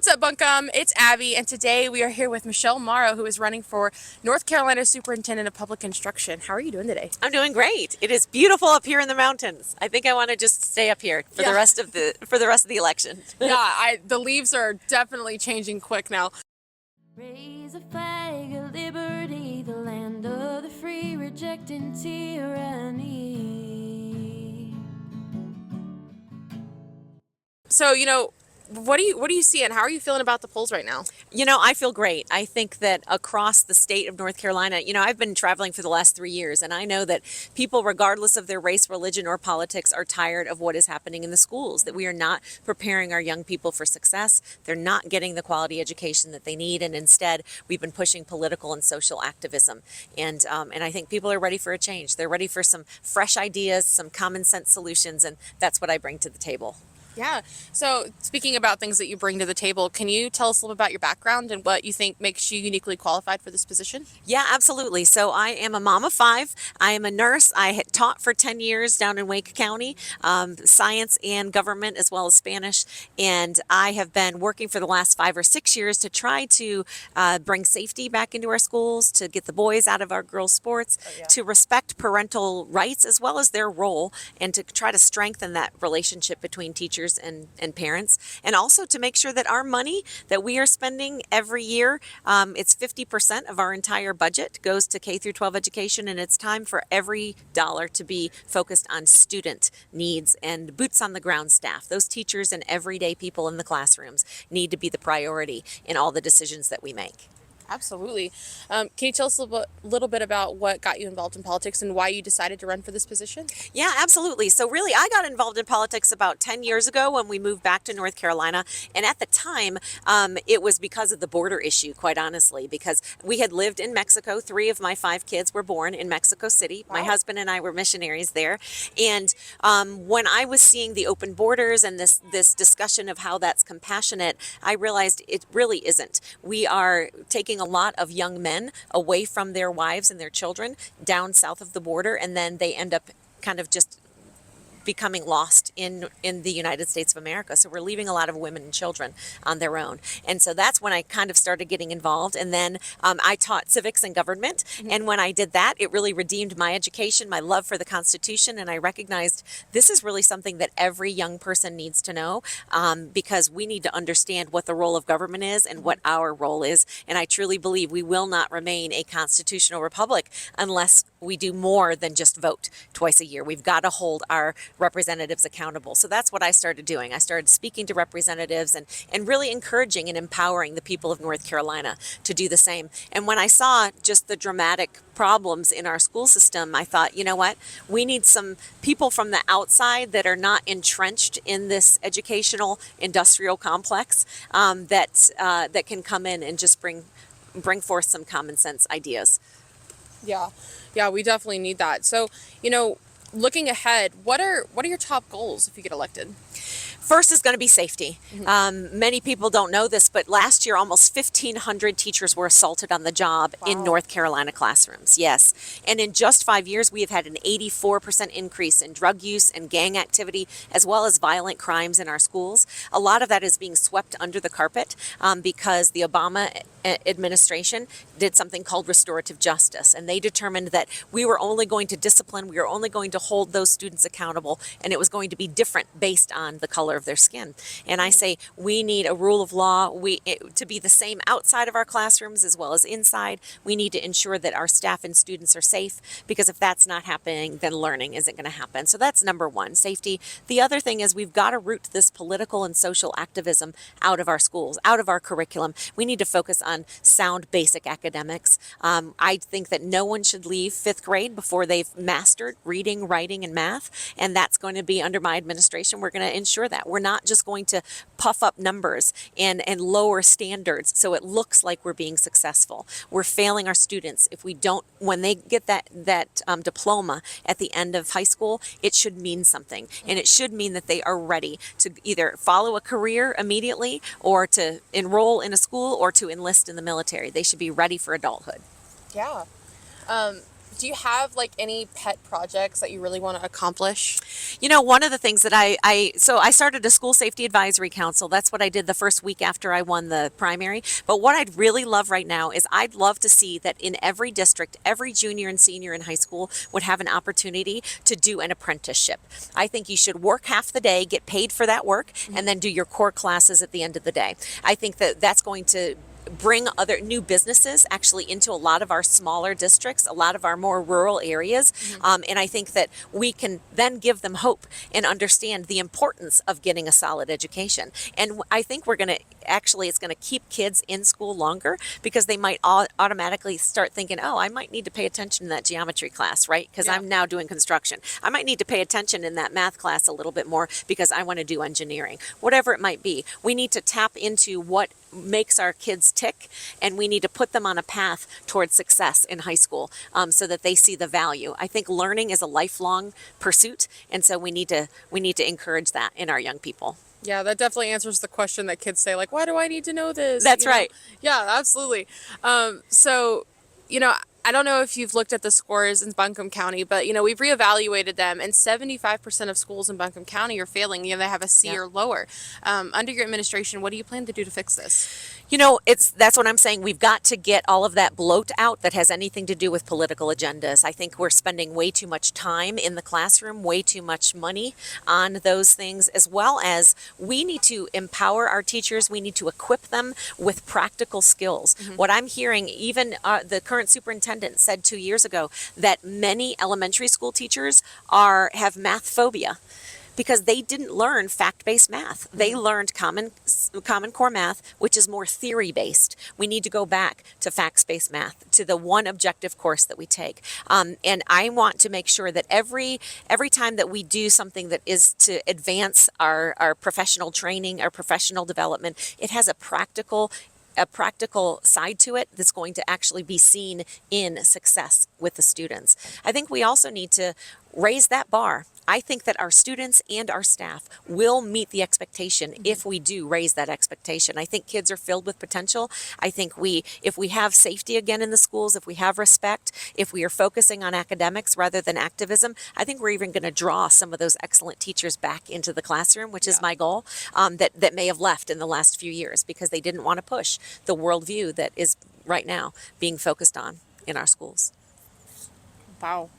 What's up, Buncombe? It's Abby, and today we are here with Michele Morrow, who is running for North Carolina Superintendent of Public Instruction. How are you doing today? I'm doing great. It is beautiful up here in the mountains. I think I want to just stay up here for the rest of the election. The leaves are definitely changing quick now. Raise a flag of liberty, the land of the free, rejecting tyranny. So, what do you see, and how are you feeling about the polls right now? I feel great. I think that across the state of North Carolina, I've been traveling for the last 3 years, and I know that people, regardless of their race, religion, or politics, are tired of what is happening in the schools, that we are not preparing our young people for success. They're not getting the quality education that they need, and instead, we've been pushing political and social activism. And I think people are ready for a change. They're ready for some fresh ideas, some common sense solutions, and that's what I bring to the table. Yeah. So speaking about things that you bring to the table, can you tell us a little about your background and what you think makes you uniquely qualified for this position? Yeah, absolutely. So I am a mom of 5. I am a nurse. I had taught for 10 years down in Wake County, science and government as well as Spanish. And I have been working for the last 5 or 6 years to try to bring safety back into our schools, to get the boys out of our girls' sports, to respect parental rights as well as their role, and to try to strengthen that relationship between teachers and parents, and also to make sure that our money that we are spending every year, it's 50% of our entire budget goes to K through 12 education, and it's time for every dollar to be focused on student needs and boots on the ground staff. Those teachers and everyday people in the classrooms need to be the priority in all the decisions that we make. Absolutely. Can you tell us a little bit about what got you involved in politics and why you decided to run for this position? Yeah, absolutely. So really, I got involved in politics about 10 years ago when we moved back to North Carolina. And at the time, it was because of the border issue, quite honestly, because we had lived in Mexico. 3 of my 5 kids were born in Mexico City. Wow. My husband and I were missionaries there. And when I was seeing the open borders and this discussion of how that's compassionate, I realized it really isn't. We are taking a lot of young men away from their wives and their children down south of the border, and then they end up kind of just becoming lost in the United States of America. So we're leaving a lot of women and children on their own. And so that's when I kind of started getting involved. And then I taught civics and government. And when I did that, it really redeemed my education, my love for the Constitution. And I recognized this is really something that every young person needs to know, because we need to understand what the role of government is and what our role is. And I truly believe we will not remain a constitutional republic unless we do more than just vote twice a year. We've got to hold our representatives accountable. So that's what I started doing. I started speaking to representatives and really encouraging and empowering the people of North Carolina to do the same. And when I saw just the dramatic problems in our school system, I thought, you know what? We need some people from the outside that are not entrenched in this educational industrial complex, that can come in and just bring forth some common sense ideas. Yeah, we definitely need that. So, looking ahead, what are your top goals if you get elected? First is going to be safety. Many people don't know this, but last year almost 1,500 teachers were assaulted on the job in North Carolina classrooms. Yes. And in just 5 years, we have had an 84% increase in drug use and gang activity, as well as violent crimes in our schools. A lot of that is being swept under the carpet because the Obama administration did something called restorative justice, and they determined that we were only going to discipline, we were only going to hold those students accountable, and it was going to be different based on the color of their skin. And I say we need a rule of law to be the same outside of our classrooms as well as inside. We need to ensure that our staff and students are safe, because if that's not happening, then learning isn't going to happen. So that's number one, safety. The other thing is we've got to root this political and social activism out of our schools, out of our curriculum. We need to focus on sound basic academics. I think that no one should leave 5th grade before they've mastered reading, writing, and math, and that's going to be under my administration. We're going to ensure that. We're not just going to puff up numbers and lower standards so it looks like we're being successful. We're failing our students if we don't, when they get that diploma at the end of high school, it should mean something, and it should mean that they are ready to either follow a career immediately or to enroll in a school or to enlist in the military. They should be ready for adulthood. Yeah. Do you have like any pet projects that you really want to accomplish? You know, one of the things that so I started a school safety advisory council. That's what I did the first week after I won the primary. But what I'd really love right now is I'd love to see that in every district, every junior and senior in high school would have an opportunity to do an apprenticeship. I think you should work half the day, get paid for that work, and then do your core classes at the end of the day. I think that that's going to bring other new businesses actually into a lot of our smaller districts, a lot of our more rural areas. And I think that we can then give them hope and understand the importance of getting a solid education. And I think we're going to actually, it's going to keep kids in school longer because they might automatically start thinking, oh, I might need to pay attention in that geometry class, right? Because I'm now doing construction. I might need to pay attention in that math class a little bit more because I want to do engineering. Whatever it might be, we need to tap into what makes our kids tick, and we need to put them on a path towards success in high school so that they see the value. I think learning is a lifelong pursuit, and so we need to encourage that in our young people. Yeah, that definitely answers the question that kids say, like, why do I need to know this? That's right. Yeah, absolutely. So, I don't know if you've looked at the scores in Buncombe County, but, we've reevaluated them, and 75% of schools in Buncombe County are failing. They have a C or lower. Under your administration, what do you plan to do to fix this? That's what I'm saying. We've got to get all of that bloat out that has anything to do with political agendas. I think we're spending way too much time in the classroom, way too much money on those things, as well as we need to empower our teachers. We need to equip them with practical skills. What I'm hearing, even the current superintendent said 2 years ago that many elementary school teachers have math phobia, because they didn't learn fact-based math. They learned common core math, which is more theory-based. We need to go back to facts-based math, to the one objective course that we take. And I want to make sure that every time that we do something that is to advance our professional training, our professional development, it has a practical side to it that's going to actually be seen in success with the students. I think we also need to raise that bar. I think that our students and our staff will meet the expectation if we do raise that expectation. I think kids are filled with potential. I think if we have safety again in the schools, if we have respect, if we are focusing on academics rather than activism, I think we're even going to draw some of those excellent teachers back into the classroom, which is my goal, that may have left in the last few years because they didn't want to push the worldview that is right now being focused on in our schools. Wow.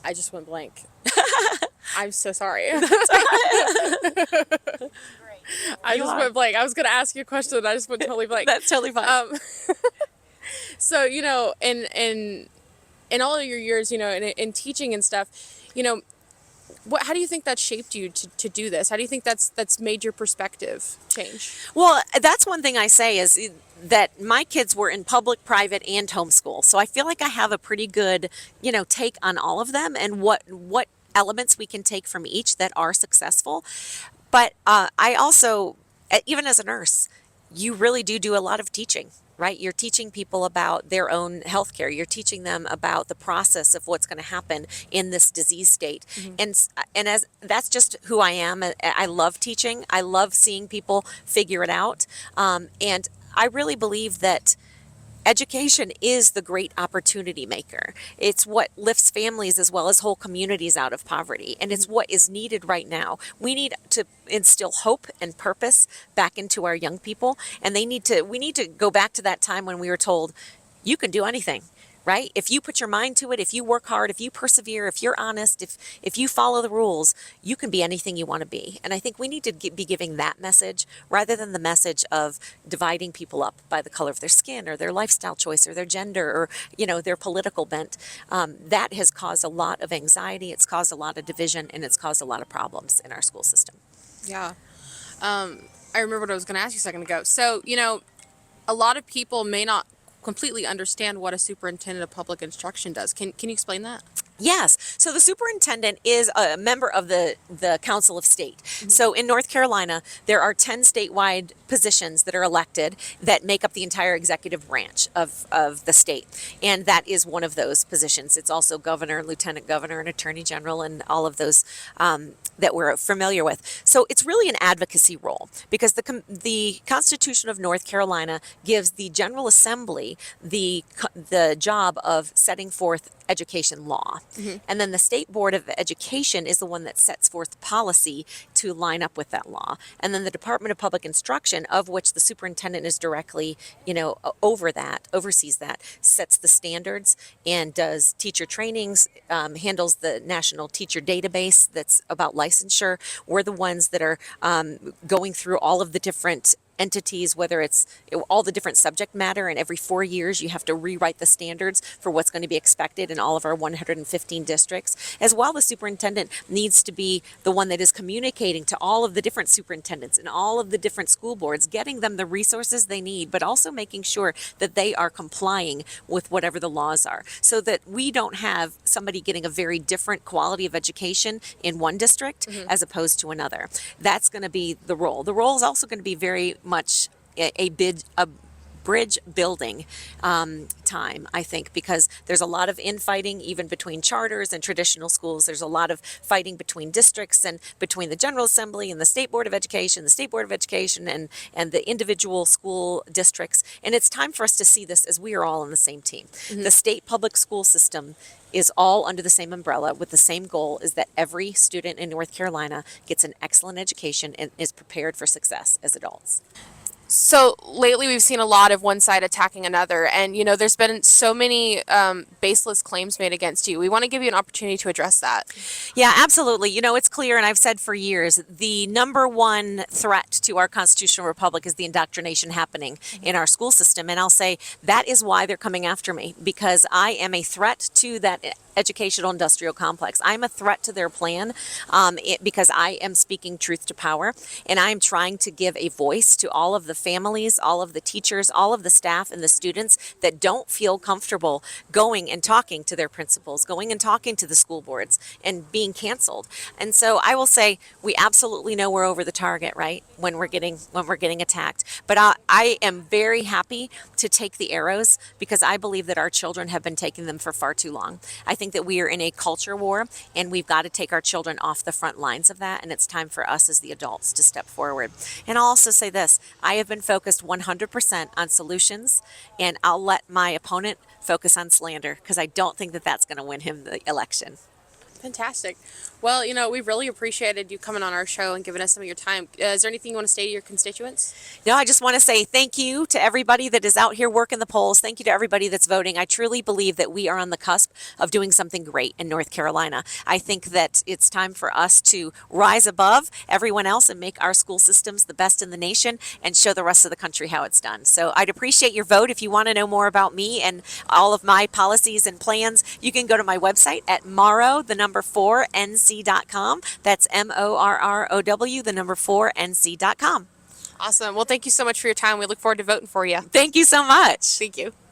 I just went blank. I'm so sorry. I just went blank. I was going to ask you a question and I just went totally blank. That's totally fine. So, in all of your years, in teaching and stuff, how do you think that shaped you to do this? How do you think that's made your perspective change? Well, that's one thing I say is that my kids were in public, private, and homeschool. So I feel like I have a pretty good, take on all of them and what elements we can take from each that are successful. But I also, even as a nurse, you really do a lot of teaching. Right? You're teaching people about their own healthcare. You're teaching them about the process of what's going to happen in this disease state. And as that's just who I am. I love teaching. I love seeing people figure it out. And I really believe that education is the great opportunity maker. It's what lifts families as well as whole communities out of poverty. And it's what is needed right now. We need to instill hope and purpose back into our young people. And we need to go back to that time when we were told, you can do anything. Right? If you put your mind to it, if you work hard, if you persevere, if you're honest, if you follow the rules, you can be anything you want to be. And I think we need to be giving that message rather than the message of dividing people up by the color of their skin or their lifestyle choice or their gender or, their political bent. That has caused a lot of anxiety. It's caused a lot of division and it's caused a lot of problems in our school system. Yeah. I remember what I was going to ask you a second ago. So, a lot of people may not completely understand what a superintendent of public instruction does. Can you explain that? Yes. So the superintendent is a member of the Council of State. So in North Carolina, there are 10 statewide positions that are elected that make up the entire executive branch of the state. And that is one of those positions. It's also governor, lieutenant governor, and attorney general, and all of those that we're familiar with. So it's really an advocacy role because the Constitution of North Carolina gives the General Assembly the job of setting forth education law. And then the State Board of Education is the one that sets forth policy to line up with that law. And then the Department of Public Instruction, of which the superintendent is directly, oversees that, sets the standards and does teacher trainings, handles the national teacher database that's about licensure. We're the ones that are going through all of the different entities, whether it's all the different subject matter, and every 4 years you have to rewrite the standards for what's going to be expected in all of our 115 districts. As well, the superintendent needs to be the one that is communicating to all of the different superintendents and all of the different school boards, getting them the resources they need, but also making sure that they are complying with whatever the laws are, so that we don't have somebody getting a very different quality of education in one district as opposed to another. That's going to be the role. The role is also going to be very much a bridge building time, I think, because there's a lot of infighting even between charters and traditional schools. There's a lot of fighting between districts and between the General Assembly and the State Board of Education, and the individual school districts. And it's time for us to see this as we are all on the same team. The state public school system is all under the same umbrella with the same goal, is that every student in North Carolina gets an excellent education and is prepared for success as adults. So lately we've seen a lot of one side attacking another, and there's been so many baseless claims made against you. We want to give you an opportunity to address that. Yeah, absolutely. It's clear, and I've said for years, the number one threat to our constitutional republic is the indoctrination happening in our school system. And I'll say that is why they're coming after me, because I am a threat to that educational industrial complex. I'm a threat to their plan because I am speaking truth to power, and I'm trying to give a voice to all of the families, all of the teachers, all of the staff and the students that don't feel comfortable going and talking to their principals, going and talking to the school boards, and being canceled. And so I will say we absolutely know we're over the target, right? When we're getting attacked. But I am very happy to take the arrows because I believe that our children have been taking them for far too long. I think that we are in a culture war, and we've got to take our children off the front lines of that, and it's time for us as the adults to step forward. And I'll also say this, I have been focused 100% on solutions, and I'll let my opponent focus on slander because I don't think that that's going to win him the election. Fantastic. Well, we really appreciated you coming on our show and giving us some of your time. Is there anything you want to say to your constituents? No, I just want to say thank you to everybody that is out here working the polls. Thank you to everybody that's voting. I truly believe that we are on the cusp of doing something great in North Carolina. I think that it's time for us to rise above everyone else and make our school systems the best in the nation and show the rest of the country how it's done. So I'd appreciate your vote. If you want to know more about me and all of my policies and plans, you can go to my website at Morrow4NC.com. That's MORROW 4NC.com. Awesome. Well, thank you so much for your time. We look forward to voting for you. Thank you so much. Thank you.